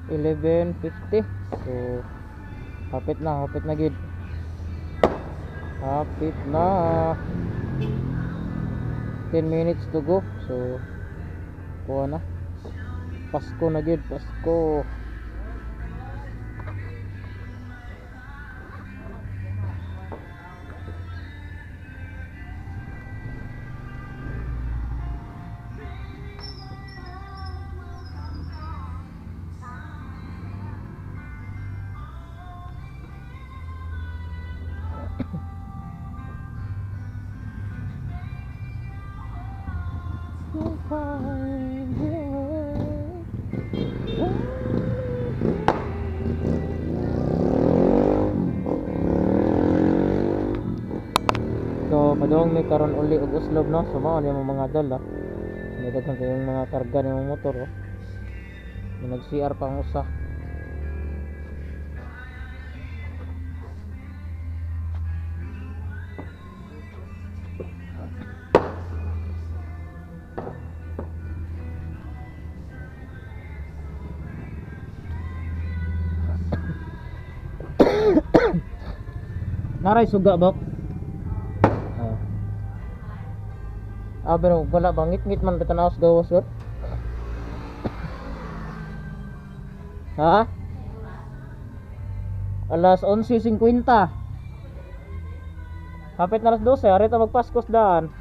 11:50. So hapit na gid. Hapit na. 10 minutes to go. So kuha na. Pasko na gid, Pasko. So padong may karon uli og uslob no. So mao yung mga dala. May daghan kayong mga karga ng motor oh. May nag CR pa ang usa. Naray suga bok. Pero wala bang ngit man betanaw sa gawas gud. Ha? Alas 11:50. Hapit na alas 12, ari ta magpaskos daan.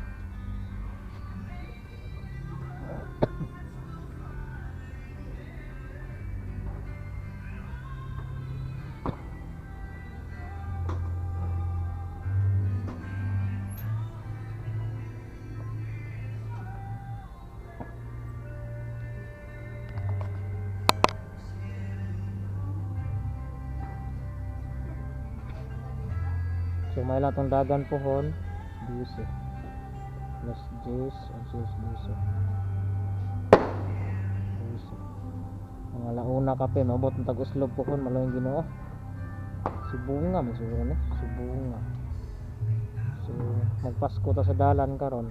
So may lang tong dagan pohon 12 plus 10 ang alauna kape mabot ng tag-uslog pohon malayong Ginoo. Subunga man siguro ni, subunga. So magpasko ta sa dalan karon.